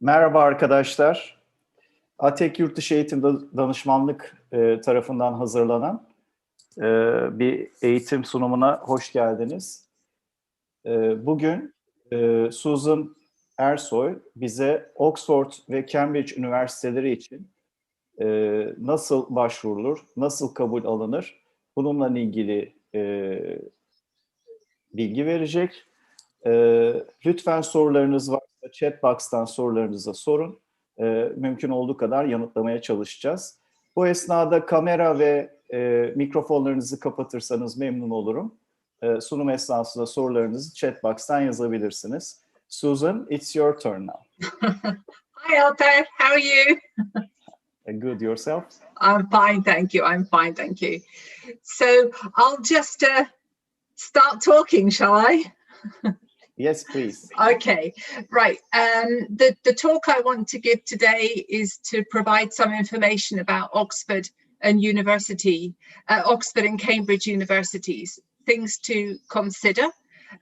Merhaba arkadaşlar. ATEK Yurtdışı Eğitim Danışmanlık tarafından hazırlanan bir eğitim sunumuna hoş geldiniz. Bugün Susan Ersoy bize Oxford ve Cambridge Üniversiteleri için nasıl başvurulur, nasıl kabul alınır, bununla ilgili bilgi verecek. Lütfen sorularınız varsa chat box'tan sorularınızı sorun. Mümkün olduğu kadar yanıtlamaya çalışacağız. Bu esnada kamera ve mikrofonlarınızı kapatırsanız memnun olurum. Sunum esnasında sorularınızı chat box'tan yazabilirsiniz. Susan, it's your turn now. Hi, Alper. How are you? Good. Yourself? I'm fine, thank you. I'm fine, thank you. So I'll just start talking, shall I? Yes, please. Okay, right. The talk I want to give today is to provide some information about Oxford and Oxford and Cambridge universities, things to consider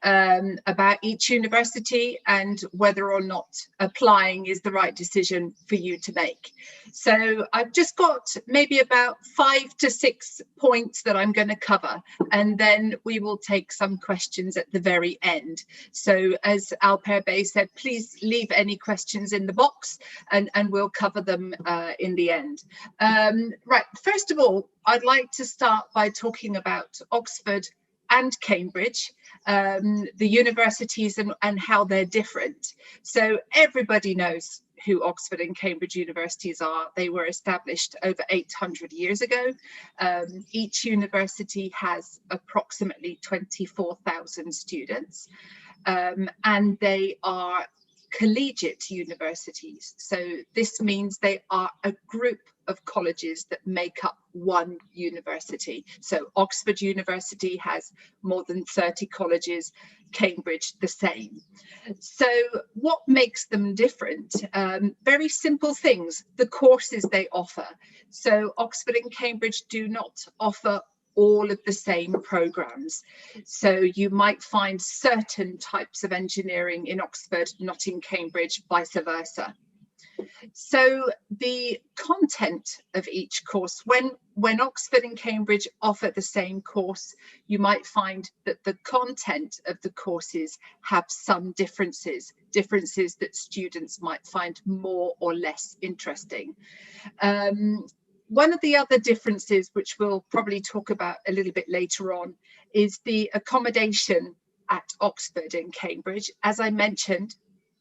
about each university and whether or not applying is the right decision for you to make. So I've just got maybe about 5 to 6 points that I'm going to cover, and then we will take some questions at the very end. So as Alper Bey said, please leave any questions in the box and we'll cover them in the end. Right, first of all, I'd like to start by talking about Oxford and Cambridge, the universities and how they're different. So everybody knows who Oxford and Cambridge universities are. They were established over 800 years ago. Each university has approximately 24,000 students, and they are collegiate universities. So this means they are a group of colleges that make up one university. So Oxford University has more than 30 colleges, Cambridge the same. So what makes them different? Very simple things, the courses they offer. So Oxford and Cambridge do not offer all of the same programs. So you might find certain types of engineering in Oxford, not in Cambridge, vice versa. So the content of each course, when Oxford and Cambridge offer the same course, you might find that the content of the courses have some differences that students might find more or less interesting. One of the other differences, which we'll probably talk about a little bit later on, is the accommodation at Oxford and Cambridge. As I mentioned,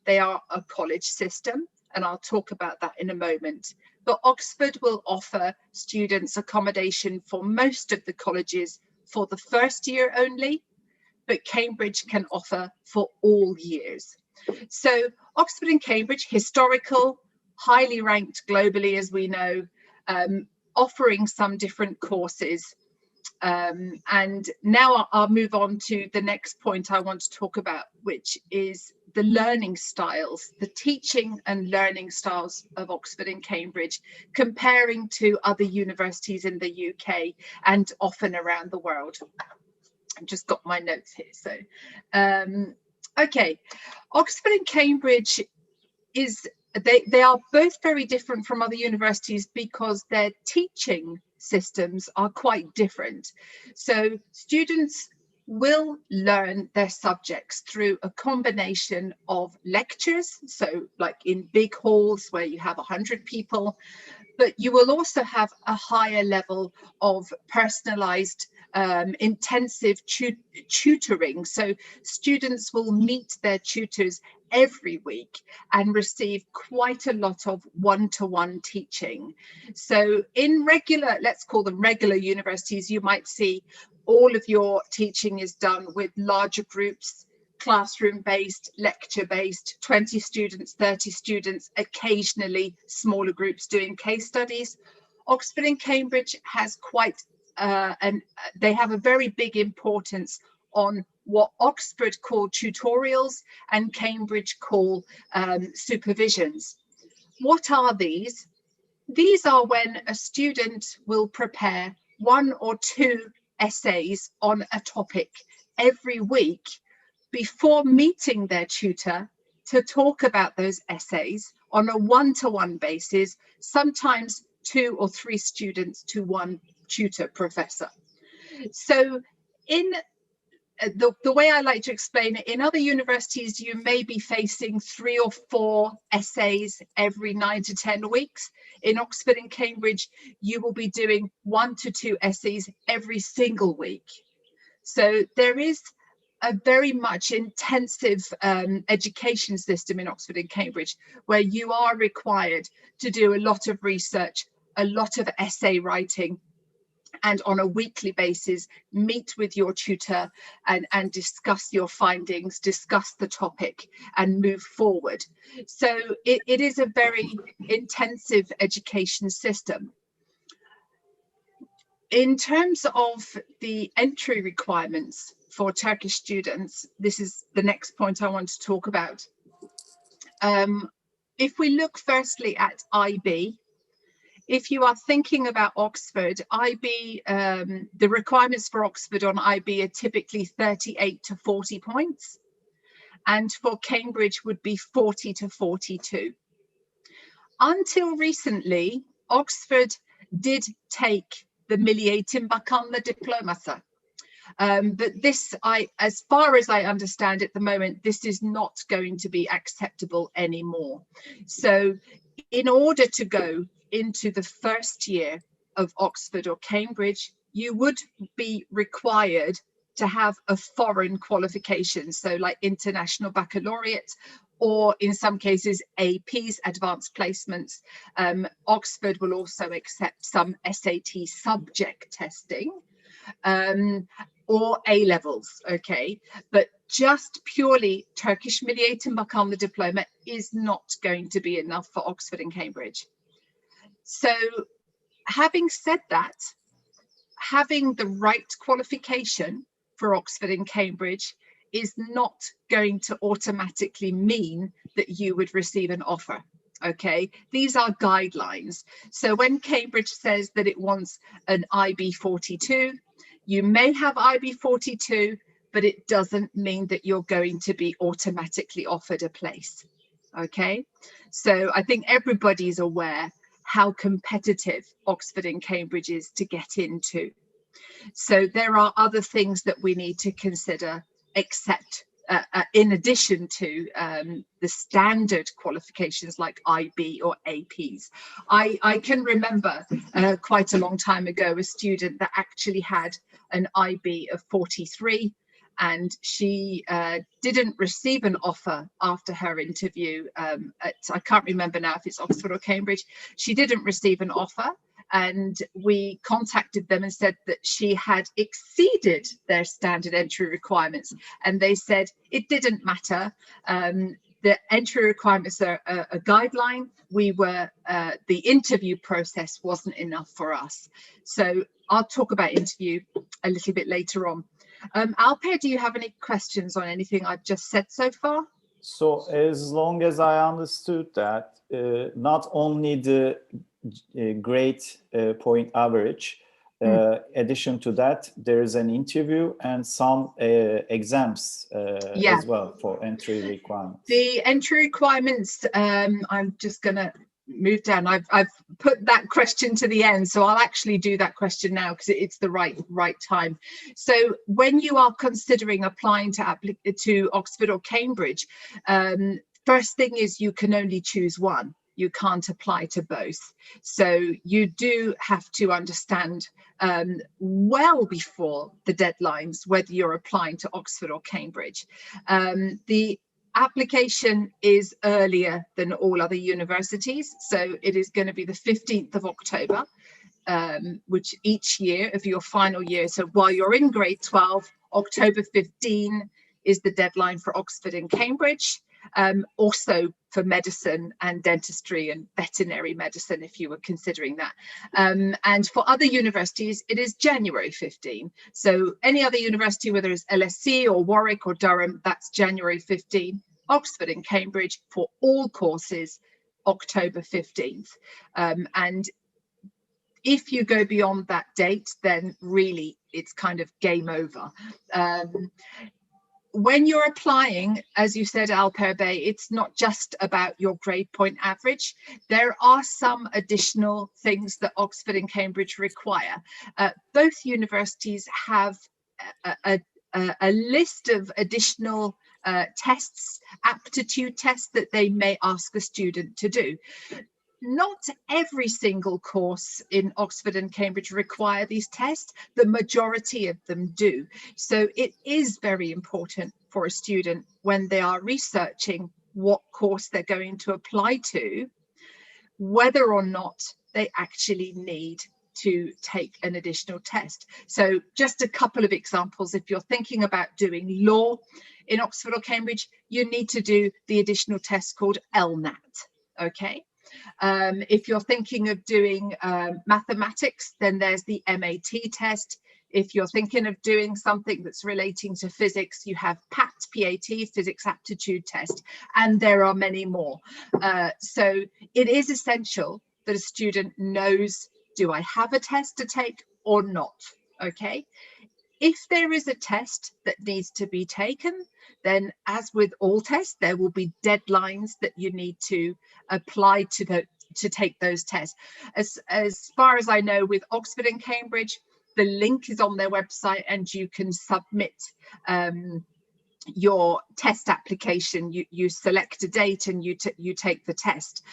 they are a college system, and I'll talk about that in a moment. But Oxford will offer students accommodation for most of the colleges for the first year only, but Cambridge can offer for all years. So Oxford and Cambridge, historical, highly ranked globally, as we know, offering some different courses. And now I'll move on to the next point I want to talk about, which is the learning styles, the teaching and learning styles of Oxford and Cambridge, comparing to other universities in the UK and often around the world. I've just got my notes here. So, okay, Oxford and Cambridge they are both very different from other universities because their teaching systems are quite different. So students will learn their subjects through a combination of lectures, so like in big halls where you have 100 people, but you will also have a higher level of personalized intensive tutoring. So students will meet their tutors every week and receive quite a lot of one-to-one teaching. So in regular, let's call them regular universities, you might see all of your teaching is done with larger groups, classroom-based, lecture-based, 20 students, 30 students, occasionally smaller groups doing case studies. Oxford and Cambridge has quite, and they have a very big importance on what Oxford call tutorials and Cambridge call supervisions. What are these? These are when a student will prepare 1 or 2 essays on a topic every week before meeting their tutor to talk about those essays on a one-to-one basis, sometimes 2 or 3 students to 1 tutor professor. So in the way I like to explain it, in other universities, you may be facing 3 or 4 essays every 9 to 10 weeks. In Oxford and Cambridge, you will be doing 1 to 2 essays every single week. So there is a very much intensive education system in Oxford and Cambridge, where you are required to do a lot of research, a lot of essay writing, and on a weekly basis meet with your tutor and discuss your findings, discuss the topic and move forward. So it is a very intensive education system. In terms of the entry requirements for Turkish students, this is the next point I want to talk about. If we look firstly at IB, if you are thinking about Oxford, IB, the requirements for Oxford on IB are typically 38 to 40 points, and for Cambridge would be 40 to 42. Until recently, Oxford did take the Milli Eğitim Bakanlığı diploması. But this, as far as I understand at the moment, this is not going to be acceptable anymore. So in order to go into the first year of Oxford or Cambridge, you would be required to have a foreign qualification, so like international baccalaureate, or in some cases APs, advanced placements. Oxford will also accept some SAT subject testing, or A levels, okay? But just purely Turkish Milli Eğitim Bakanlığı diploma is not going to be enough for Oxford and Cambridge. So having said that, having the right qualification for Oxford and Cambridge is not going to automatically mean that you would receive an offer. Okay, these are guidelines. So when Cambridge says that it wants an IB 42, you may have IB 42, but it doesn't mean that you're going to be automatically offered a place. Okay, so I think everybody's aware how competitive Oxford and Cambridge is to get into. So there are other things that we need to consider, except in addition to the standard qualifications like IB or APs. I can remember quite a long time ago a student that actually had an IB of 43, and she didn't receive an offer after her interview at, I can't remember now if it's Oxford or Cambridge. She didn't receive an offer, and we contacted them and said that she had exceeded their standard entry requirements, and they said it didn't matter. The entry requirements are a guideline. We were, the interview process wasn't enough for us. So I'll talk about interview a little bit later on. Alper, do you have any questions on anything I've just said so far? So as long as I understood that, not only the grade point average, addition to that, there is an interview and some exams as well for entry requirements. The entry requirements, I'm just going to move down. I've put that question to the end, so I'll actually do that question now because it's the right time. So when you are considering applying to Oxford or Cambridge, first thing is you can only choose one. You can't apply to both. So you do have to understand well before the deadlines whether you're applying to Oxford or Cambridge. The application is earlier than all other universities. So it is going to be the 15th of October, which each year of your final year. So while you're in grade 12, October 15 is the deadline for Oxford and Cambridge. Also for medicine and dentistry and veterinary medicine, if you were considering that. And for other universities, it is January 15. So any other university, whether it's LSE or Warwick or Durham, that's January 15. Oxford and Cambridge for all courses, October 15th. And if you go beyond that date, then really it's kind of game over. when you're applying, as you said, Alper Bey, it's not just about your grade point average. There are some additional things that Oxford and Cambridge require. Both universities have a list of additional tests, aptitude tests that they may ask a student to do. Not every single course in Oxford and Cambridge require these tests. The majority of them do. So it is very important for a student when they are researching what course they're going to apply to, whether or not they actually need to take an additional test. So just a couple of examples. If you're thinking about doing law in Oxford or Cambridge, you need to do the additional test called LNAT, okay? If you're thinking of doing mathematics, then there's the MAT test. If you're thinking of doing something that's relating to physics, you have PAT, Physics Aptitude Test, and there are many more. So it is essential that a student knows, do I have a test to take or not? Okay. If there is a test that needs to be taken, then as with all tests, there will be deadlines that you need to apply to take those tests. As far as I know, with Oxford and Cambridge, the link is on their website and you can submit your test application. You select a date and you take the test.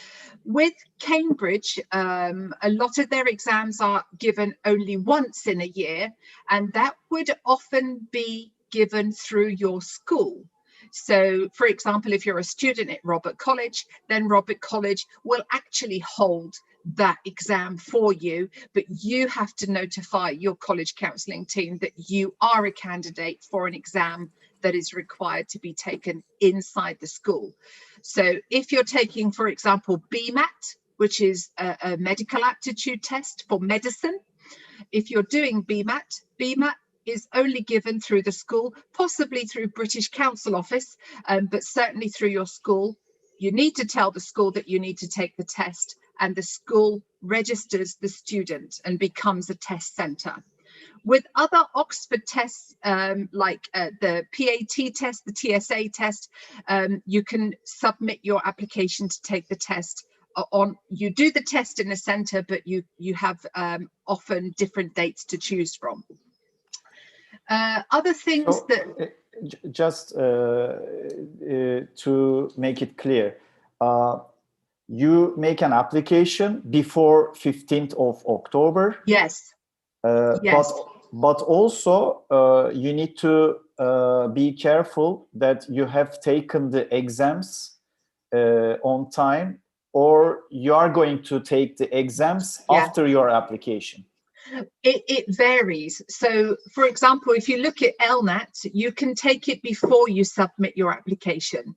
With Cambridge, a lot of their exams are given only once in a year, and that would often be given through your school. So, for example, if you're a student at Robert College, then Robert College will actually hold that exam for you, but you have to notify your college counselling team that you are a candidate for an exam that is required to be taken inside the school. So if you're taking, for example, BMAT, which is a medical aptitude test for medicine, if you're doing BMAT is only given through the school, possibly through British Council Office, but certainly through your school. You need to tell the school that you need to take the test, and the school registers the student and becomes a test centre. With other Oxford tests, like the PAT test, the TSA test, you can submit your application to take the test. You do the test in a centre, but you have often different dates to choose from. Other things that... Just to make it clear, you make an application before 15th of October. Yes. Yes. But also you need to be careful that you have taken the exams on time, or you are going to take the exams after your application. It varies. So, for example, if you look at LNAT, you can take it before you submit your application.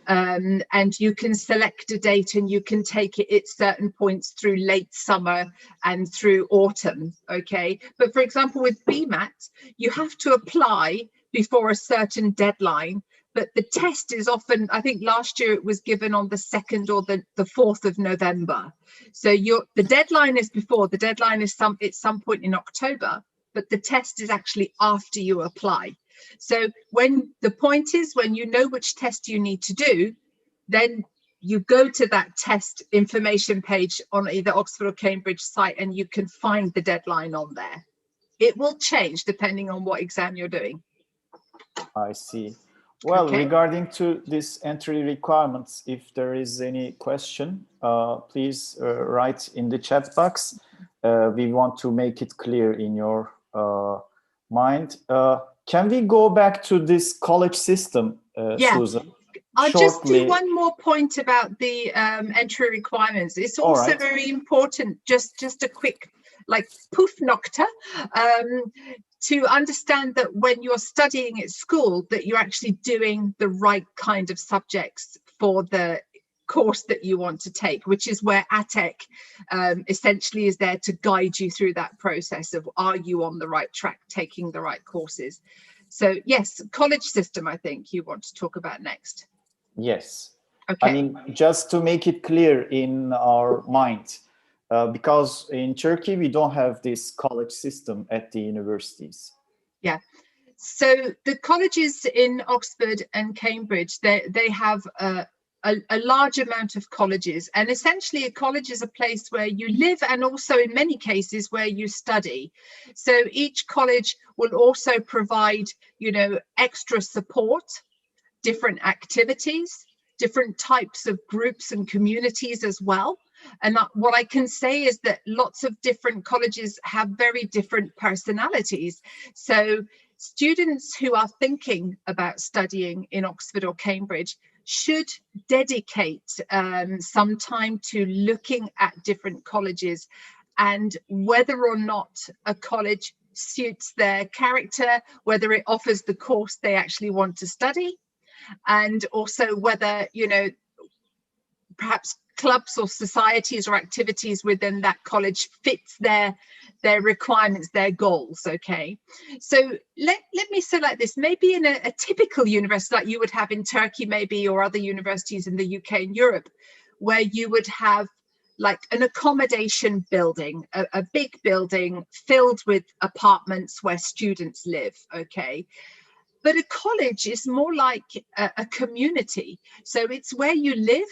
And you can select a date and you can take it at certain points through late summer and through autumn, okay? But for example, with BMAT, you have to apply before a certain deadline, but the test is often, I think last year it was given on the 2nd or the 4th of November. So the deadline is before, the deadline is at some point in October, but the test is actually after you apply. So when the point is, when you know which test you need to do, then you go to that test information page on either Oxford or Cambridge site and you can find the deadline on there. It will change depending on what exam you're doing. I see. Well, regarding to this entry requirements, if there is any question, please write in the chat box. We want to make it clear in your mind. Can we go back to this college system, Susan? I'll just do one more point about the entry requirements. It's also very important, just a quick, like, Puffnokta, to understand that when you're studying at school, that you're actually doing the right kind of subjects for the course that you want to take, which is where ATEC essentially is there to guide you through that process of, are you on the right track, taking the right courses? So yes, college system, I think you want to talk about next. Yes. Okay. I mean, just to make it clear in our mind, because in Turkey, we don't have this college system at the universities. Yeah. So the colleges in Oxford and Cambridge, they have a large amount of colleges, and essentially a college is a place where you live and also in many cases where you study. So each college will also provide, you know, extra support, different activities, different types of groups and communities as well. And what I can say is that lots of different colleges have very different personalities. So students who are thinking about studying in Oxford or Cambridge should dedicate some time to looking at different colleges and whether or not a college suits their character, whether it offers the course they actually want to study, and also whether, you know, perhaps clubs or societies or activities within that college fits their requirements, their goals. Okay, so let me say like this, maybe in a typical university like you would have in Turkey maybe, or other universities in the UK and Europe, where you would have like an accommodation building, a big building filled with apartments where students live. Okay, but a college is more like a community. So it's where you live.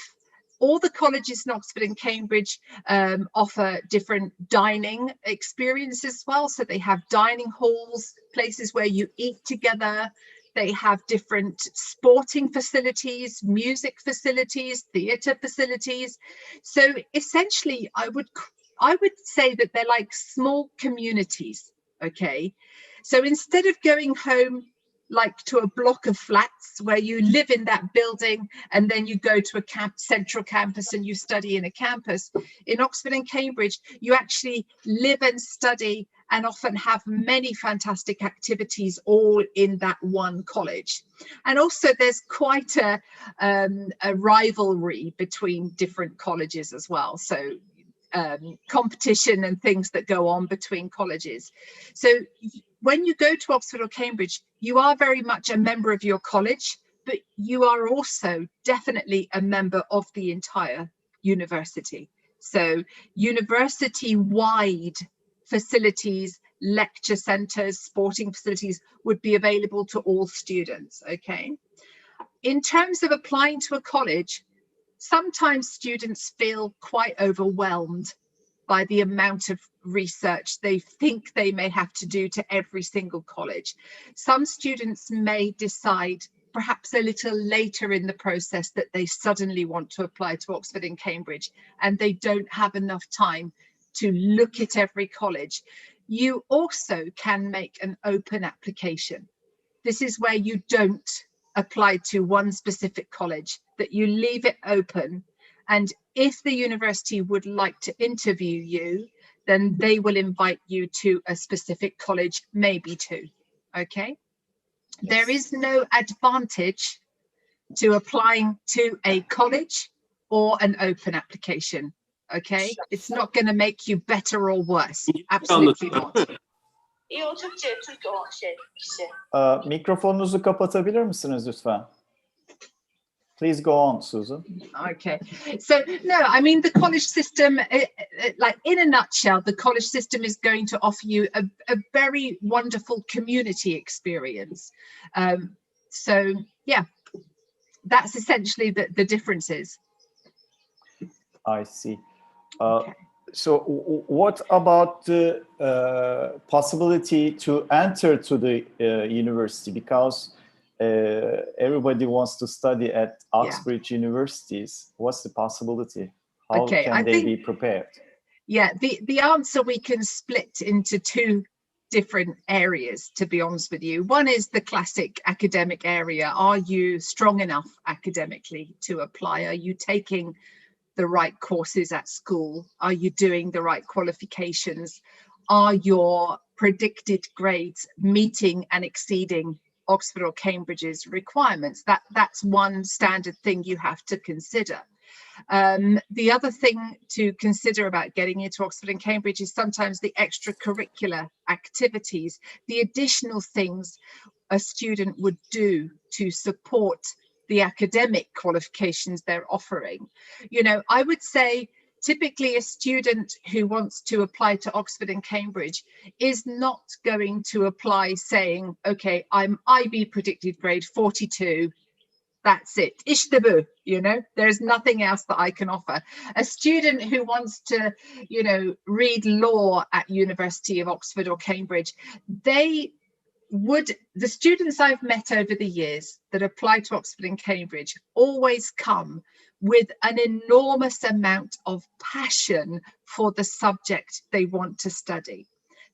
All the colleges in Oxford and Cambridge offer different dining experiences as well. So they have dining halls, places where you eat together. They have different sporting facilities, music facilities, theatre facilities. So essentially, I would say that they're like small communities. Okay, so instead of going home like to a block of flats where you live in that building and then you go to a central campus and you study in a campus, in Oxford and Cambridge, you actually live and study and often have many fantastic activities all in that one college. And also there's quite a rivalry between different colleges as well. So competition and things that go on between colleges. So when you go to Oxford or Cambridge, you are very much a member of your college, but you are also definitely a member of the entire university. So university-wide facilities, lecture centres, sporting facilities would be available to all students. Okay. In terms of applying to a college, sometimes students feel quite overwhelmed by the amount of research they think they may have to do to every single college. Some students may decide perhaps a little later in the process that they suddenly want to apply to Oxford and Cambridge and they don't have enough time to look at every college. You also can make an open application. This is where you don't apply to one specific college, that you leave it open, and if the university would like to interview you, then they will invite you to a specific college, maybe two. Okay. Yes. There is no advantage to applying to a college or an open application. Okay, it's not going to make you better or worse. Absolutely not. Mikrofonunuzu kapatabilir misiniz lütfen? Please go on, Susan. Okay, so no, I mean the college system, like in a nutshell, the college system is going to offer you a very wonderful community experience. So yeah, that's essentially the differences. I see. Okay. So what about the possibility to enter to the university? Because everybody wants to study at Oxbridge universities. What's the possibility? How can they be prepared? Yeah, the answer we can split into two different areas, to be honest with you. One is the classic academic area. Are you strong enough academically to apply? Are you taking the right courses at school? Are you doing the right qualifications? Are your predicted grades meeting and exceeding Oxford or Cambridge's requirements? That's one standard thing you have to consider. The other thing to consider about getting into Oxford and Cambridge is sometimes the extracurricular activities, the additional things a student would do to support the academic qualifications they're offering. You know, I would say typically a student who wants to apply to Oxford and Cambridge is not going to apply saying, okay, I'm IB predicted grade 42. That's it. İşte bu, you know, there's nothing else that I can offer. A student who wants to, you know, read law at University of Oxford or Cambridge, the students I've met over the years that apply to Oxford and Cambridge always come with an enormous amount of passion for the subject they want to study.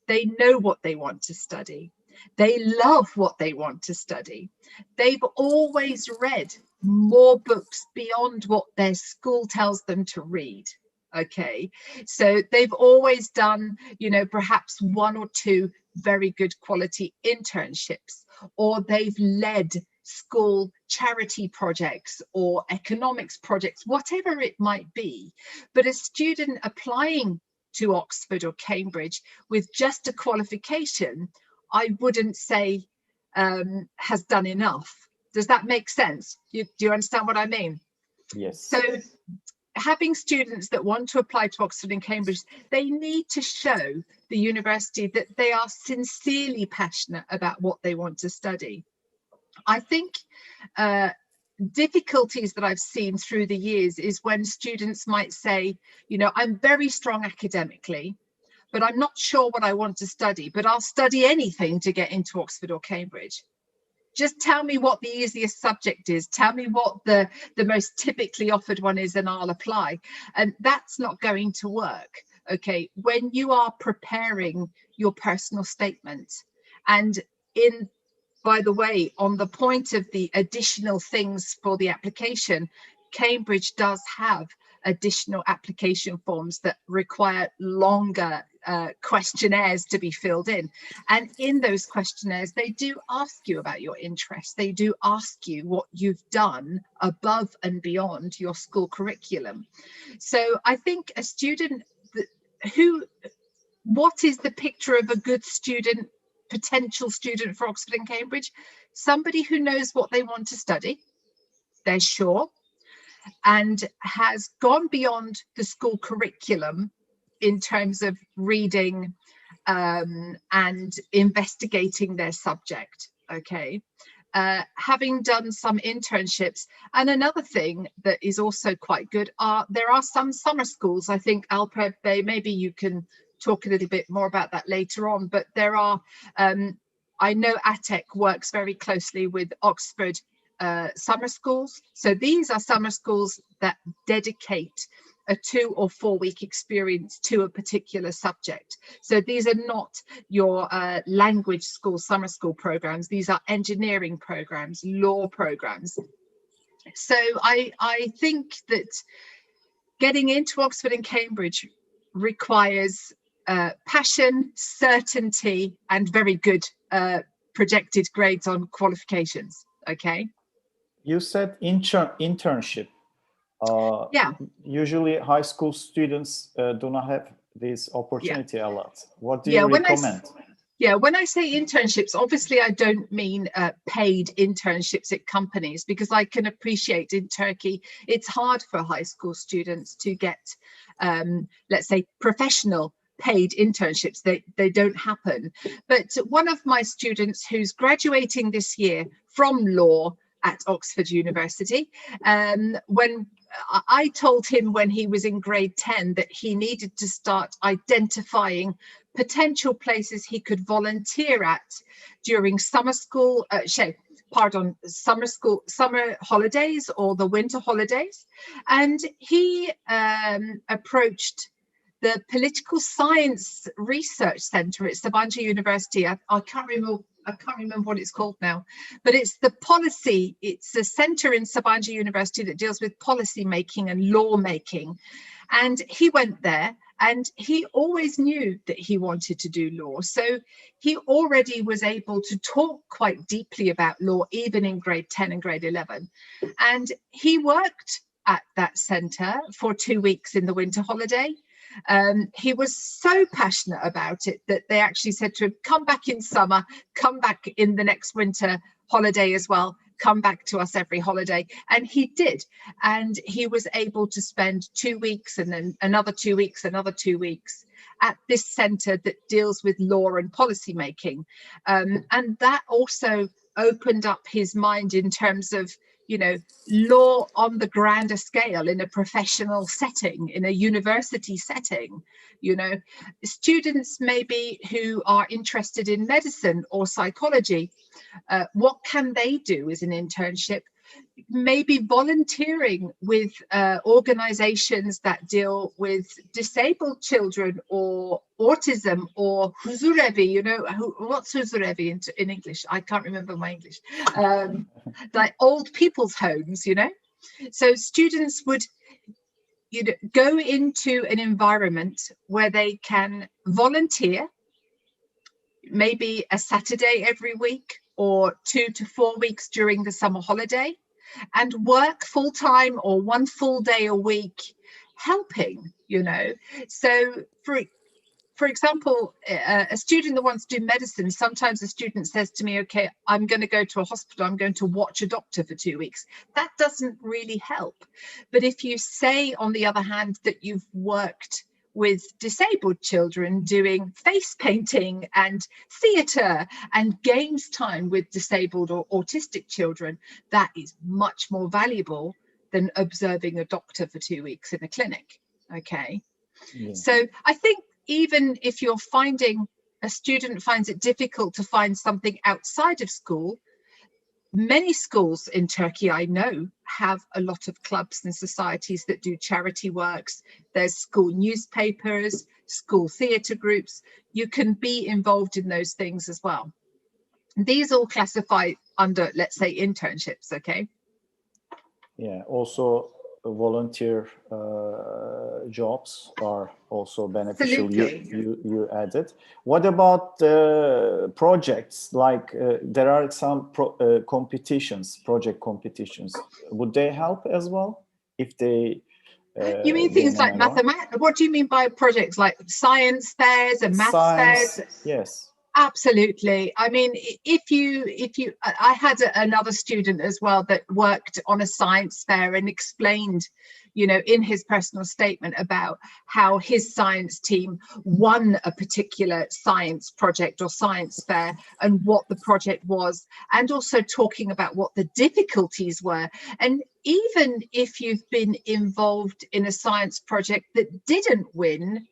They know what they want to study. They love what they want to study. They've always read more books beyond what their school tells them to read. Okay, so they've always done, you know, perhaps 1 or 2 very good quality internships, or they've led school charity projects or economics projects, whatever it might be. But a student applying to Oxford or Cambridge with just a qualification, I wouldn't say has done enough. Does that make sense? Do you understand what I mean? Yes. So having students that want to apply to Oxford and Cambridge, they need to show the university that they are sincerely passionate about what they want to study. I think difficulties that I've seen through the years is when students might say, you know, I'm very strong academically, but I'm not sure what I want to study, but I'll study anything to get into Oxford or Cambridge. Just tell me what the easiest subject is. Tell me what the most typically offered one is and I'll apply. And that's not going to work. Okay, when you are preparing your personal statement, and by the way, on the point of the additional things for the application, Cambridge does have additional application forms that require longer questionnaires to be filled in. And in those questionnaires, they do ask you about your interests. They do ask you what you've done above and beyond your school curriculum. So I think a student what is the picture of a good student, potential student for Oxford and Cambridge? Somebody who knows what they want to study, they're sure, and has gone beyond the school curriculum in terms of reading and investigating their subject. Okay, having done some internships. And another thing that is also quite good there are some summer schools. I think Alpred, maybe you can talk a little bit more about that later on, but there are I know ATEC works very closely with Oxford summer schools. So these are summer schools that dedicate a 2 or 4 week experience to a particular subject. So these are not your language school, summer school programs. These are engineering programs, law programs. So I think that getting into Oxford and Cambridge requires passion, certainty, and very good projected grades on qualifications. Okay. You said internship. Yeah. Usually high school students do not have this opportunity a lot. What do you recommend? When I say internships, obviously I don't mean paid internships at companies, because I can appreciate in Turkey, it's hard for high school students to get, let's say, professional paid internships. They don't happen. But one of my students who's graduating this year from law at Oxford University, when I told him when he was in grade 10 that he needed to start identifying potential places he could volunteer at during summer holidays or the winter holidays. And he approached the Political Science Research Centre at Sabancı University. I can't remember what it's called now, but it's a centre in Sabancı University that deals with policy making and law making. And he went there, and he always knew that he wanted to do law. So he already was able to talk quite deeply about law, even in grade 10 and grade 11. And he worked at that centre for 2 weeks in the winter holiday. He was so passionate about it that they actually said to him, come back in summer, come back in the next winter holiday as well, come back to us every holiday. And he did. And he was able to spend 2 weeks and then another 2 weeks, another 2 weeks at this centre that deals with law and policy making. And that also opened up his mind in terms of, you know, law on the grander scale in a professional setting, in a university setting. You know, students maybe who are interested in medicine or psychology, what can they do as an internship? Maybe volunteering with organizations that deal with disabled children or autism or huzurevi, you know, what's huzurevi in English? I can't remember my English. Like old people's homes, you know. So students would, you know, go into an environment where they can volunteer, maybe a Saturday every week or 2 to 4 weeks during the summer holiday, and work full-time or 1 full day a week helping, you know. So for example, a student that wants to do medicine, sometimes a student says to me, okay, I'm going to go to a hospital, I'm going to watch a doctor for 2 weeks. That doesn't really help. But if you say, on the other hand, that you've worked with disabled children doing face painting and theatre and games time with disabled or autistic children, that is much more valuable than observing a doctor for 2 weeks in a clinic. Okay. Yeah. So I think even if you're finding, a student finds it difficult to find something outside of school, many schools in Turkey, I know, have a lot of clubs and societies that do charity works. There's school newspapers, school theatre groups. You can be involved in those things as well. These all classify under, let's say, internships, okay? Yeah, also volunteer jobs are also beneficial. You added. What about projects? Like there are some project competitions. Would they help as well if they? You mean things like mathematics? What do you mean by projects like science fairs and maths fairs? Yes. Absolutely. I mean, I had another student as well that worked on a science fair and explained, you know, in his personal statement about how his science team won a particular science project or science fair and what the project was, and also talking about what the difficulties were. And even if you've been involved in a science project that didn't win,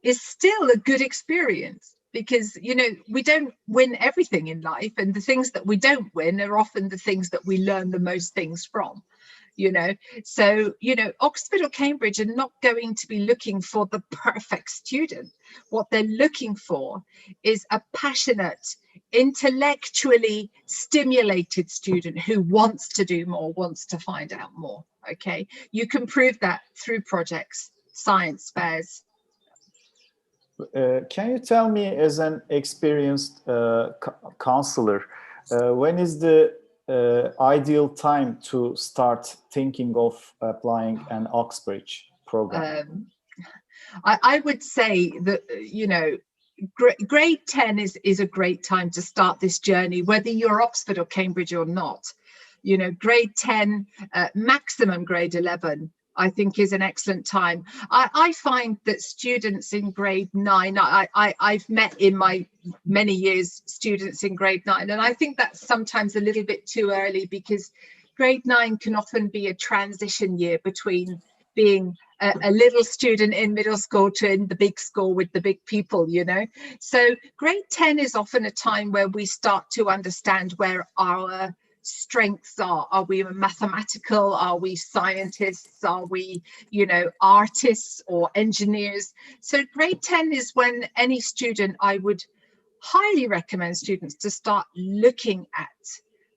is still a good experience. Because, you know, we don't win everything in life, and the things that we don't win are often the things that we learn the most things from, you know. So, you know, Oxford or Cambridge are not going to be looking for the perfect student. What they're looking for is a passionate, intellectually stimulated student who wants to do more, wants to find out more, okay? You can prove that through projects, science fairs. Can you tell me, as an experienced counselor, when is the ideal time to start thinking of applying an Oxbridge program? I would say that, you know, grade 10 is a great time to start this journey, whether you're Oxford or Cambridge or not. You know, grade 10, maximum grade 11, I think is an excellent time. I find that students in grade 9, I've met in my many years students in grade 9, and I think that's sometimes a little bit too early, because grade 9 can often be a transition year between being a little student in middle school to in the big school with the big people, you know. So grade 10 is often a time where we start to understand where our strengths are. Are we mathematical? Are we scientists? Are we, you know, artists or engineers? So grade 10 is when any student, I would highly recommend students to start looking at,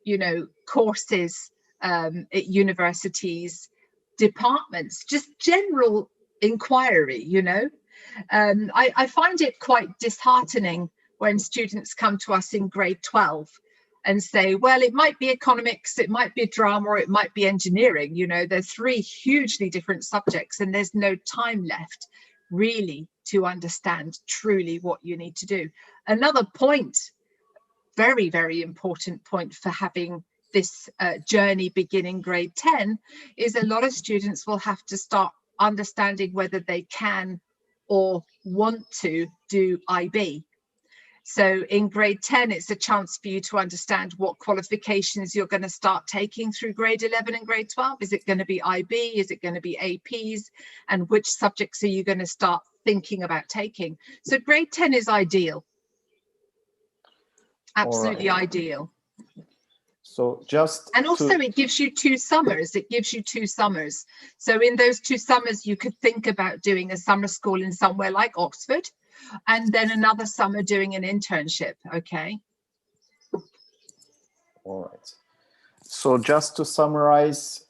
you know, courses at universities, departments, just general inquiry, you know. I find it quite disheartening when students come to us in grade 12 and say, well, it might be economics, it might be drama, or it might be engineering. You know, they're 3 hugely different subjects, and there's no time left really to understand truly what you need to do. Another point, very, very important point for having this journey beginning grade 10 is a lot of students will have to start understanding whether they can or want to do IB. So in grade 10, it's a chance for you to understand what qualifications you're going to start taking through grade 11 and grade 12. Is it going to be IB? Is it going to be APs? And which subjects are you going to start thinking about taking? So grade 10 is ideal. Absolutely ideal. So just and also it gives you 2 summers. It gives you 2 summers. So in those 2 summers, you could think about doing a summer school in somewhere like Oxford, and then another summer doing an internship. Okay. All right. So just to summarize,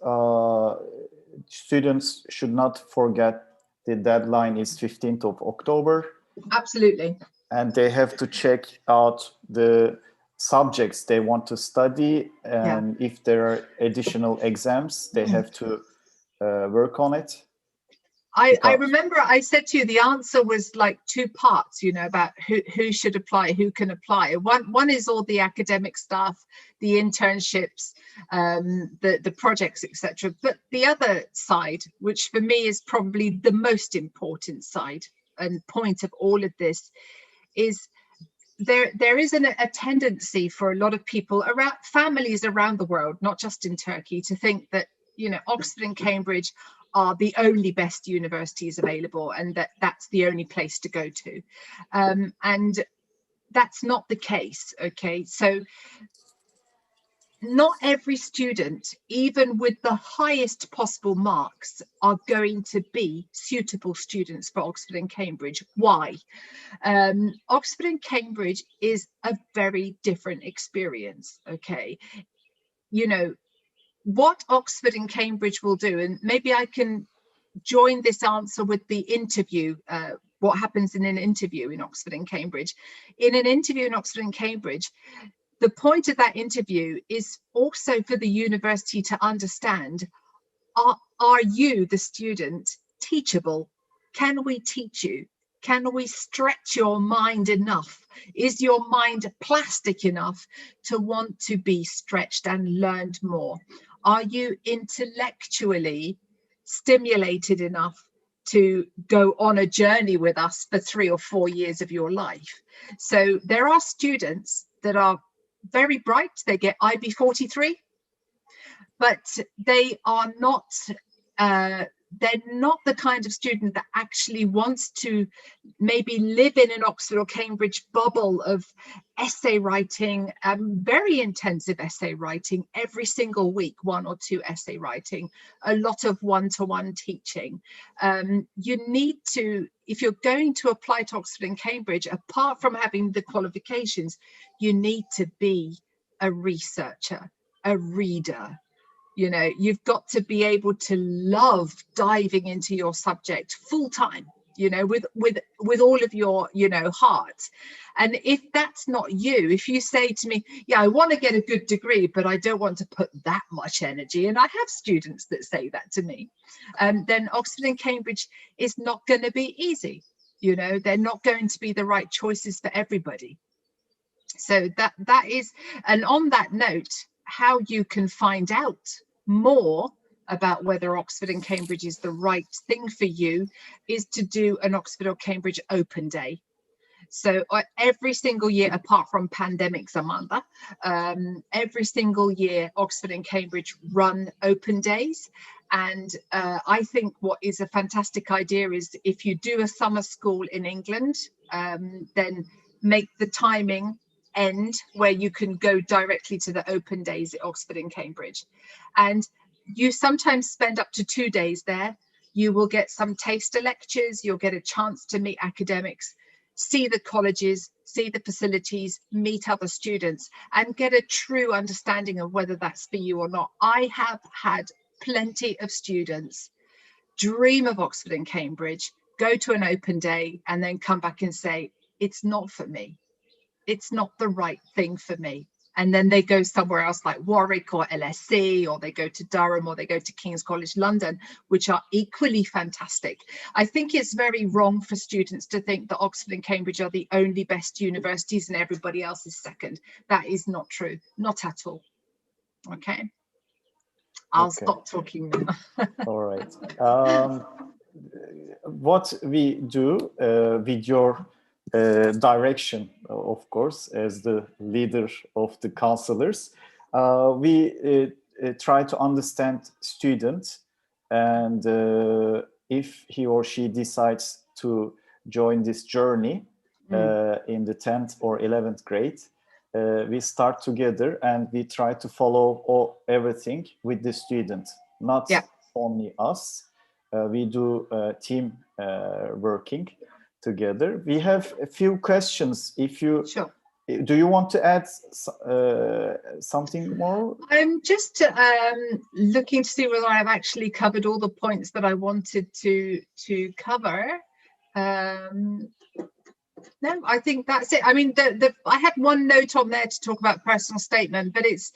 students should not forget the deadline is 15th of October. Absolutely. And they have to check out the subjects they want to study, and if there are additional exams, they have to work on it. I remember I said to you the answer was like 2 parts, you know, about who should apply, who can apply. One is all the academic stuff, the internships, the projects, etc. But the other side, which for me is probably the most important side and point of all of this, is there is a tendency for a lot of people, around families around the world, not just in Turkey, to think that, you know, Oxford and Cambridge are the only best universities available, and that's the only place to go to, and that's not the case. Okay, so not every student, even with the highest possible marks, are going to be suitable students for Oxford and Cambridge. Why? Oxford and Cambridge is a very different experience. Okay, you know, what Oxford and Cambridge will do, and maybe I can join this answer with the interview, what happens in an interview in Oxford and Cambridge. In an interview in Oxford and Cambridge, the point of that interview is also for the university to understand, are you, the student, teachable? Can we teach you? Can we stretch your mind enough? Is your mind plastic enough to want to be stretched and learned more? Are you intellectually stimulated enough to go on a journey with us for 3 or 4 years of your life? So there are students that are very bright, they get IB 43, but they are not they're not the kind of student that actually wants to maybe live in an Oxford or Cambridge bubble of essay writing, very intensive essay writing every single week, 1 or 2 essay writing, a lot of one-to-one teaching. You need to, if you're going to apply to Oxford and Cambridge, apart from having the qualifications, you need to be a researcher, a reader. You know, you've got to be able to love diving into your subject full time, you know, with all of your, you know, heart. And if that's not you, if you say to me, yeah, I want to get a good degree, but I don't want to put that much energy, and I have students that say that to me, then Oxford and Cambridge is not going to be easy. You know, they're not going to be the right choices for everybody. So that is, and on that note, how you can find out more about whether Oxford and Cambridge is the right thing for you is to do an Oxford or Cambridge open day. So every single year, apart from pandemics, Amanda, every single year Oxford and Cambridge run open days. And I think what is a fantastic idea is, if you do a summer school in England, then make the timing end where you can go directly to the open days at Oxford and Cambridge. And you sometimes spend up to 2 days there. You will get some taster lectures, you'll get a chance to meet academics, see the colleges, see the facilities, meet other students, and get a true understanding of whether that's for you or not. I have had plenty of students dream of Oxford and Cambridge, go to an open day, and then come back and say, it's not for me. It's not the right thing for me. And then they go somewhere else like Warwick or LSE, or they go to Durham, or they go to King's College London, which are equally fantastic. I think it's very wrong for students to think that Oxford and Cambridge are the only best universities and everybody else is second. That is not true, not at all. Okay. I'll Okay. stop talking now. All right. What we do with your direction, of course, as the leader of the counselors, we try to understand student, and if he or she decides to join this journey in the 10th or 11th grade, we start together and we try to follow everything with the student, not only us. We do team working together. We have a few questions. If you do you want to add something more? I'm just looking to see whether I've actually covered all the points that I wanted to cover. No, I think that's it. I mean, I had one note on there to talk about personal statement, but it's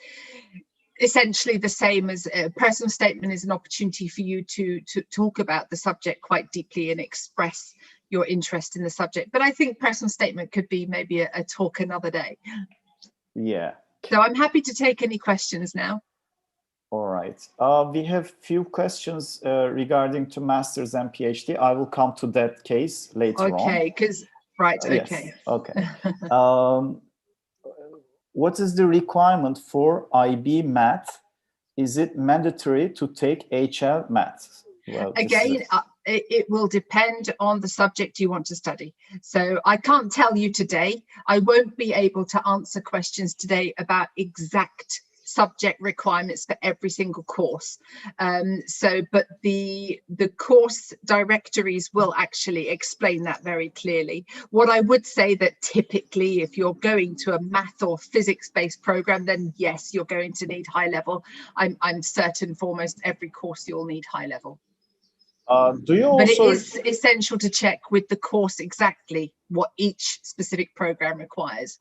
essentially the same as a personal statement is an opportunity for you to talk about the subject quite deeply and express your interest in the subject. But I think personal statement could be maybe a talk another day. Yeah. So I'm happy to take any questions now. All right. We have few questions regarding to masters and PhD. I will come to that case later on. Okay, because okay. Yes. Okay. What is the requirement for IB Math? Is it mandatory to take HL Math? Well, again, it will depend on the subject you want to study. So I can't tell you today. I won't be able to answer questions today about exact subject requirements for every single course. But the course directories will actually explain that very clearly. What I would say that typically if you're going to a math or physics-based program, then yes, you're going to need high level. I'm certain for almost every course you'll need high level. Do you also... But it is essential to check with the course exactly what each specific program requires.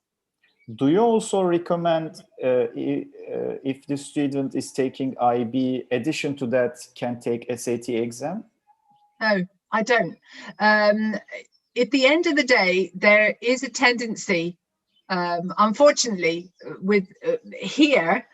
Do you also recommend if the student is taking IB, addition to that, can take SAT exam? No, I don't. At the end of the day, there is a tendency, unfortunately, with here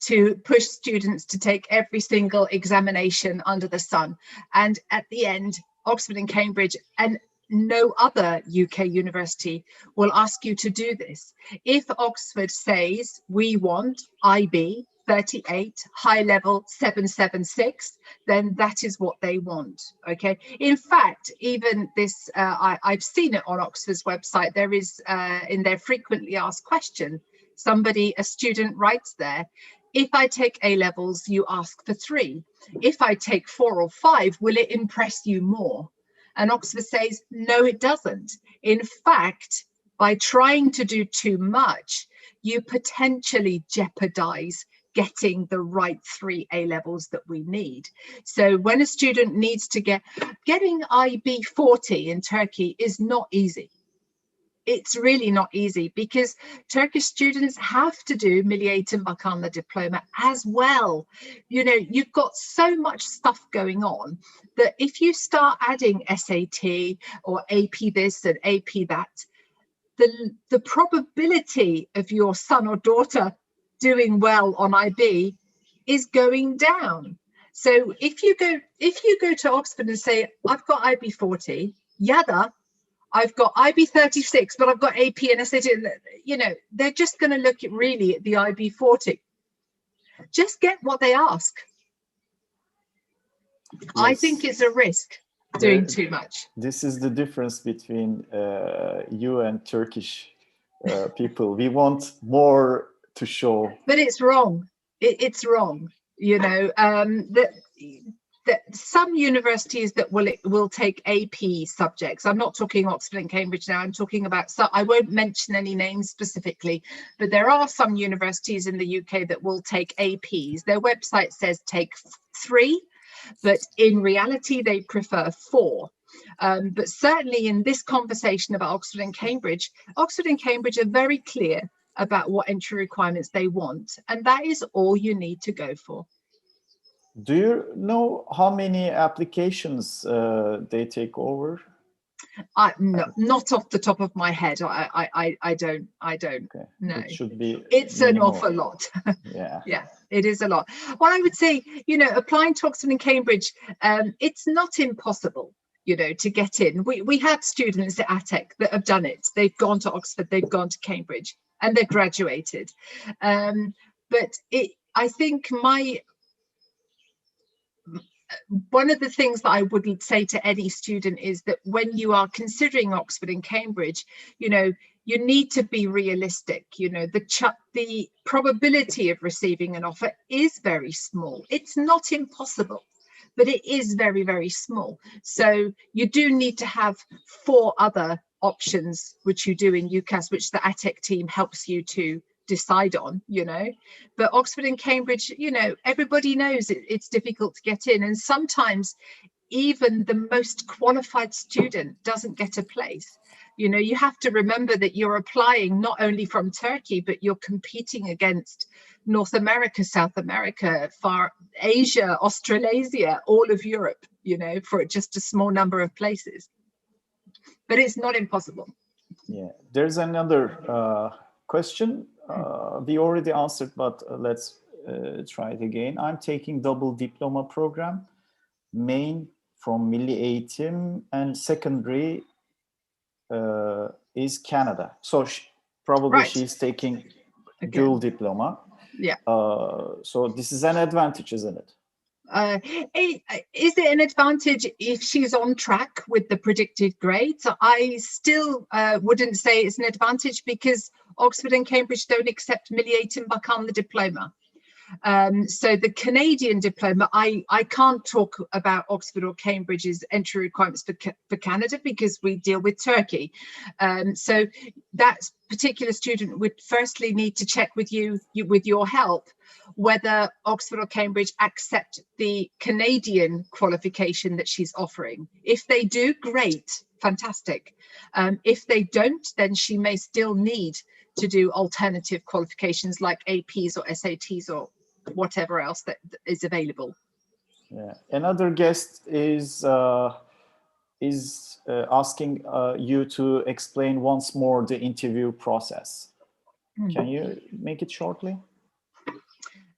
to push students to take every single examination under the sun. And at the end, Oxford and Cambridge and no other UK university will ask you to do this. If Oxford says we want IB 38, high level 776, then that is what they want. Okay. In fact, even this, I've seen it on Oxford's website. There is in their frequently asked question, a student writes there, if I take A levels, you ask for 3. If I take 4 or 5, will it impress you more? And Oxford says, no, it doesn't. In fact, by trying to do too much, you potentially jeopardize getting the right 3 A levels that we need. So when a student needs to getting IB 40 in Turkey is not easy. It's really not easy because Turkish students have to do Milli Eğitim Bakanlığı diploma as well. You know, you've got so much stuff going on that if you start adding SAT or AP this and AP that, the probability of your son or daughter doing well on IB is going down. So if you go to Oxford and say, I've got IB 40, yada, I've got IB 36, but I've got AP and SAT, you know, they're just going to look really at the IB 40. Just get what they ask. Yes. I think it's a risk doing too much. This is the difference between you and Turkish people. We want more to show. But it's wrong. It's wrong. You know, that some universities that will take AP subjects. I'm not talking Oxford and Cambridge now. I'm talking about, so I won't mention any names specifically, but there are some universities in the UK that will take APs. Their website says take 3, but in reality they prefer 4. But certainly in this conversation about Oxford and Cambridge are very clear about what entry requirements they want, and that is all you need to go for. Do you know how many applications they take over? Not off the top of my head. I don't. Okay. No, It should be. It's minimal. an awful lot. Yeah. Yeah, it is a lot. Well, I would say, applying to Oxford and Cambridge, it's not impossible, to get in. We had students at ATEC that have done it. They've gone to Oxford, they've gone to Cambridge, and they've graduated. But I think one of the things that I would say to any student is that when you are considering Oxford and Cambridge, you need to be realistic. The probability of receiving an offer is very small. It's not impossible, but it is very, very small. So you do need to have 4 other options, which you do in UCAS, which the ATEC team helps you to decide on, but Oxford and Cambridge, everybody knows it's difficult to get in, and sometimes even the most qualified student doesn't get a place. You have to remember that you're applying not only from Turkey, but you're competing against North America, South America, Far Asia, Australasia, all of Europe, for just a small number of places. But it's not impossible. Yeah, there's another question. We already answered, but let's try it again. I'm taking double diploma program, main from Milli Eğitim, and secondary is Canada. So probably she's taking dual diploma. Yeah. So this is an advantage, isn't it? Is it an advantage if she's on track with the predicted grades? I still wouldn't say it's an advantage, because Oxford and Cambridge don't accept Milli Eğitim Bakanlığı diploma. So the Canadian diploma, I can't talk about Oxford or Cambridge's entry requirements for Canada, because we deal with Turkey. So that particular student would firstly need to check with you with your help, whether Oxford or Cambridge accept the Canadian qualification that she's offering. If they do, great, fantastic. If they don't, then she may still need to do alternative qualifications like APs or SATs or whatever else that is available. Yeah. Another guest is asking you to explain once more the interview process. Can you make it shortly?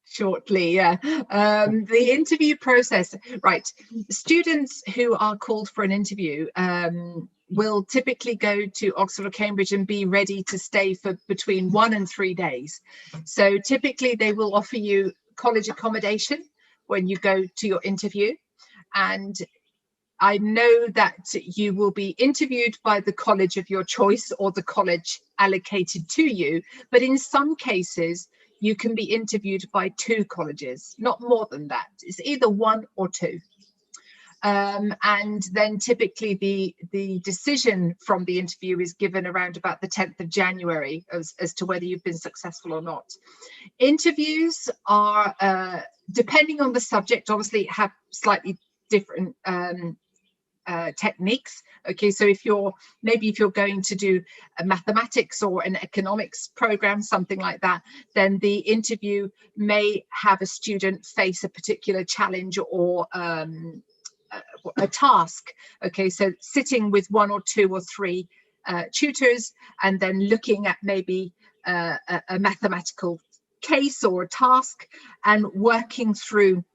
Shortly, yeah. The interview process, right. Students who are called for an interview will typically go to Oxford or Cambridge and be ready to stay for between 1 and 3 days. So typically they will offer you college accommodation when you go to your interview. And I know that you will be interviewed by the college of your choice or the college allocated to you, but in some cases you can be interviewed by 2 colleges, not more than that. It's either 1 or 2. And then typically the decision from the interview is given around about the 10th of January as to whether you've been successful or not. Interviews are, depending on the subject, obviously have slightly different techniques. Okay, so if you're going to do a mathematics or an economics program, something like that, then the interview may have a student face a particular challenge or a task. Okay, so sitting with 1 or 2 or 3 tutors and then looking at maybe a mathematical case or a task and working through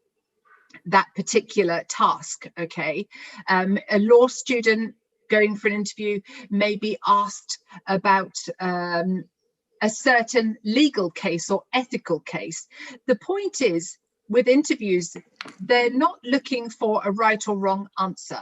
that particular task. Okay, a law student going for an interview may be asked about a certain legal case or ethical case. The point is, with interviews, they're not looking for a right or wrong answer.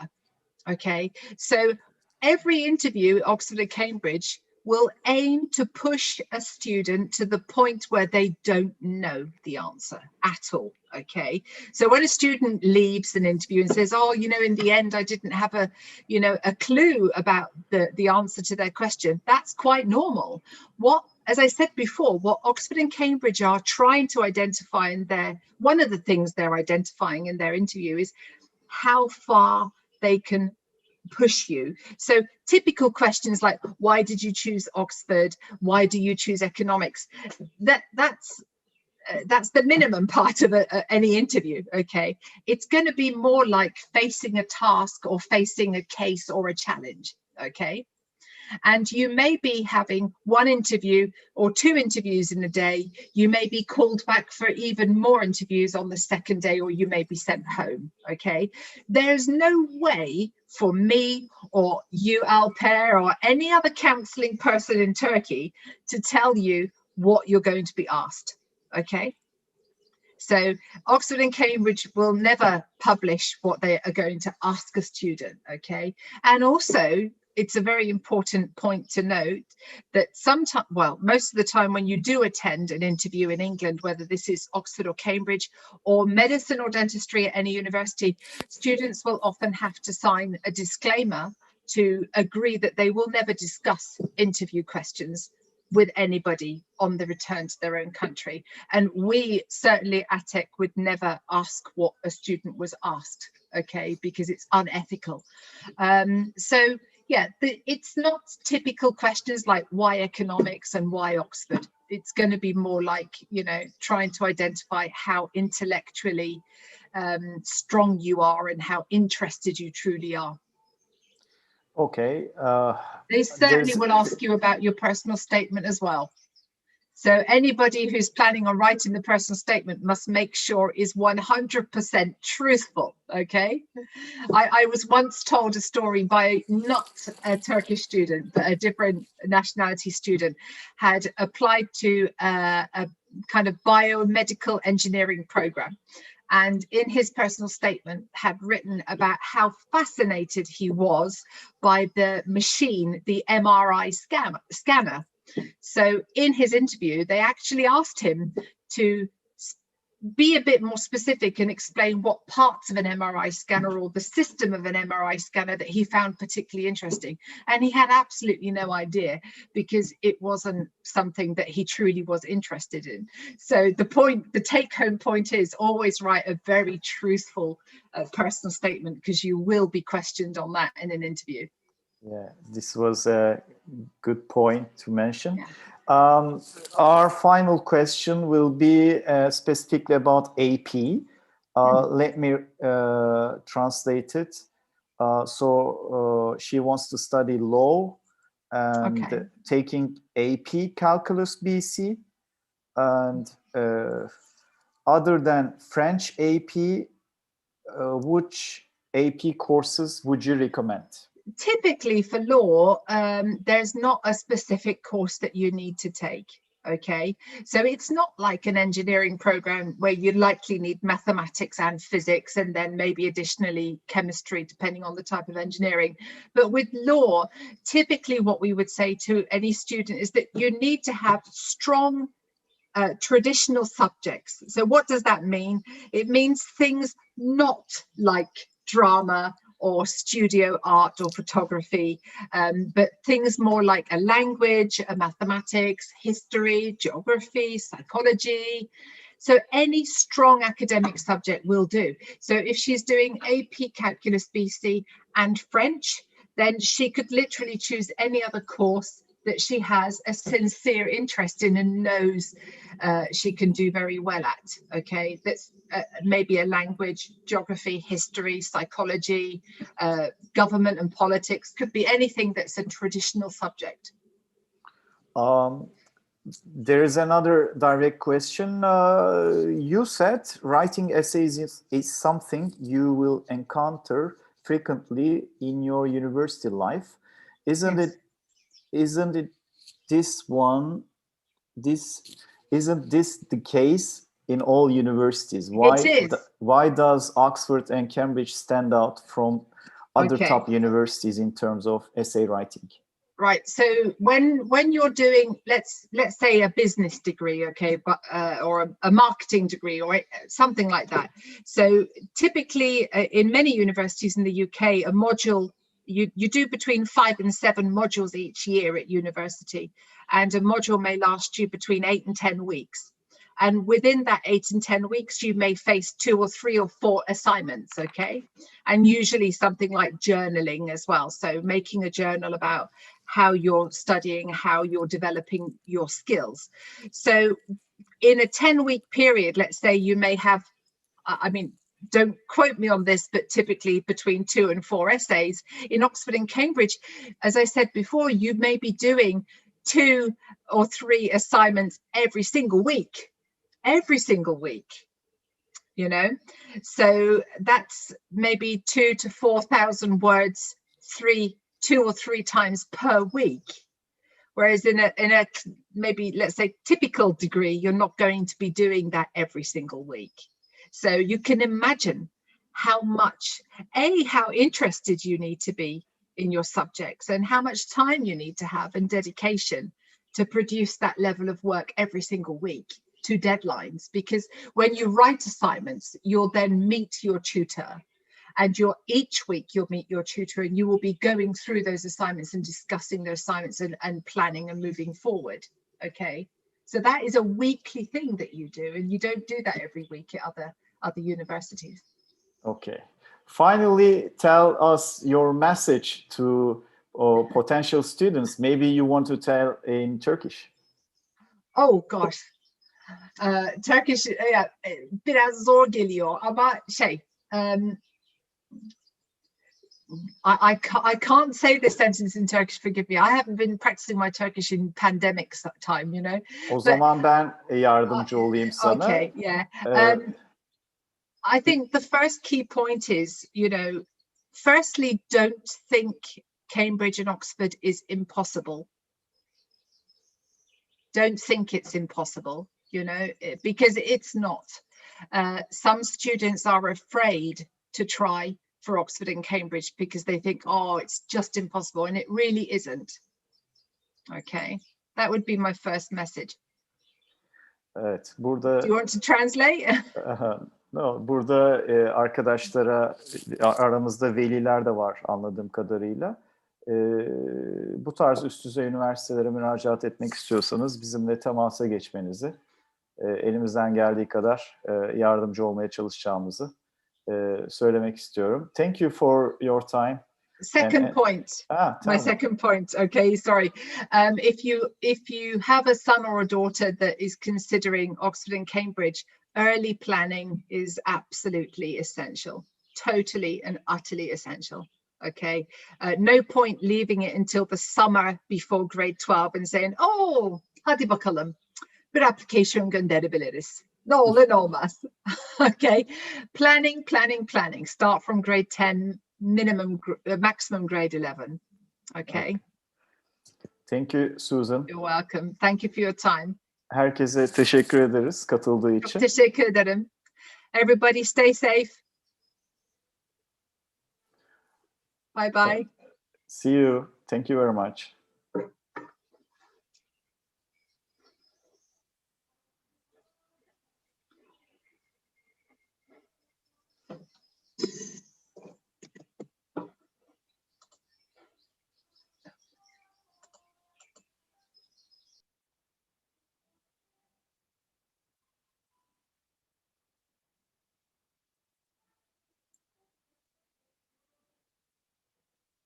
Okay, so every interview at Oxford and Cambridge will aim to push a student to the point where they don't know the answer at all. Okay, so when a student leaves an interview and says, oh, in the end I didn't have a clue about the answer to their question, that's quite normal. As I said before, what Oxford and Cambridge are trying to identify one of the things they're identifying in their interview is how far they can push you. So typical questions like, why did you choose Oxford? Why do you choose economics? That's the minimum part of any interview. Okay, it's going to be more like facing a task or facing a case or a challenge. okay? And you may be having one interview or two interviews in a day. You may be called back for even more interviews on the second day, or you may be sent home, okay? There's no way for me or you, Alper, or any other counselling person in Turkey to tell you what you're going to be asked, okay? So Oxford and Cambridge will never publish what they are going to ask a student, okay? And also, it's a very important point to note that sometimes, well, most of the time when you do attend an interview in England, whether this is Oxford or Cambridge or medicine or dentistry at any university, students will often have to sign a disclaimer to agree that they will never discuss interview questions with anybody on the return to their own country. And we certainly at TEC would never ask what a student was asked, okay, because it's unethical. So yeah, it's not typical questions like why economics and why Oxford. It's going to be more like, you know, trying to identify how intellectually strong you are and how interested you truly are. Okay. They certainly will ask you about your personal statement as well. So anybody who's planning on writing the personal statement must make sure is 100% truthful, okay? I was once told a story by not a Turkish student, but a different nationality student, had applied to a kind of biomedical engineering program. And in his personal statement had written about how fascinated he was by the machine, the MRI scanner. So in his interview, they actually asked him to be a bit more specific and explain what parts of an MRI scanner or the system of an MRI scanner that he found particularly interesting. And he had absolutely no idea because it wasn't something that he truly was interested in. So the take-home point is always write a very truthful personal statement, because you will be questioned on that in an interview. Yeah, this was a good point to mention. Yeah. Our final question will be specifically about AP. Let me translate it. So she wants to study law and taking AP Calculus BC. And other than French AP, which AP courses would you recommend? Typically for law, there's not a specific course that you need to take, okay? So it's not like an engineering program where you likely need mathematics and physics and then maybe additionally chemistry, depending on the type of engineering. But with law, typically what we would say to any student is that you need to have strong traditional subjects. So what does that mean? It means things not like drama or studio art or photography, but things more like a language, a mathematics, history, geography, psychology. So any strong academic subject will do. So if she's doing AP Calculus BC and French, then she could literally choose any other course that she has a sincere interest in and knows she can do very well at, okay? That's maybe a language, geography, history, psychology, government and politics, could be anything that's a traditional subject. There is another direct question. You said writing essays is something you will encounter frequently in your university life. Isn't it isn't this the case in all universities? Why does Oxford and Cambridge stand out from other top universities in terms of essay writing? Right. So when you're doing, let's say a business degree, okay, but or a marketing degree or something like that. So typically in many universities in the UK, a module, you do between 5 and 7 modules each year at university, and a module may last you between 8 and 10 weeks. And within that 8 and 10 weeks, you may face 2 or 3 or 4 assignments, okay? And usually something like journaling as well. So making a journal about how you're studying, how you're developing your skills. So in a 10-week period, let's say you may have, I mean, don't quote me on this, but typically between 2 and 4 essays. In Oxford and Cambridge, as I said before, you may be doing 2 or 3 assignments every single week, you know. So that's maybe 2,000 to 4,000 words, 2 or 3 times per week. Whereas in a maybe, let's say, typical degree, you're not going to be doing that every single week. So you can imagine how much, how interested you need to be in your subjects and how much time you need to have and dedication to produce that level of work every single week to deadlines. Because when you write assignments, you'll then meet your tutor, and each week you'll meet your tutor, and you will be going through those assignments and discussing those assignments and planning and moving forward. Okay, so that is a weekly thing that you do, and you don't do that every week at other universities. Okay. Finally, tell us your message to potential students. Maybe you want to tell in Turkish. Oh gosh. Turkish biraz zor geliyor ama I can't say this sentence in Turkish, forgive me. I haven't been practicing my Turkish in pandemic time, you know. O zaman ben yardımcı olayım sana. Okay, yeah. I think the first key point is, you know, firstly, don't think Cambridge and Oxford is impossible. Don't think it's impossible, you know, because it's not. Some students are afraid to try for Oxford and Cambridge because they think, oh, it's just impossible, and it really isn't. Okay, that would be my first message. Evet, burada. Do you want to translate? No, burada arkadaşlara, aramızda veliler de var anladığım kadarıyla. Bu tarz üst düzey üniversitelere müracaat etmek istiyorsanız bizimle temasa geçmenizi, elimizden geldiği kadar yardımcı olmaya çalışacağımızı söylemek istiyorum. Thank you for your time. Second point. My second point. Okay, sorry. If you have a son or a daughter that is considering Oxford and Cambridge, early planning is absolutely essential. Totally and utterly essential. Okay, no point leaving it until the summer before grade 12 and saying, oh, hadi bakalım, bir application gönderebiliriz. Ne olur ne olmaz. Okay, planning. Start from grade 10, maximum grade 11. Okay. Thank you, Susan. You're welcome. Thank you for your time. Herkese teşekkür ederiz katıldığı için. Çok teşekkür ederim. Everybody stay safe. Bye bye. See you. Thank you very much.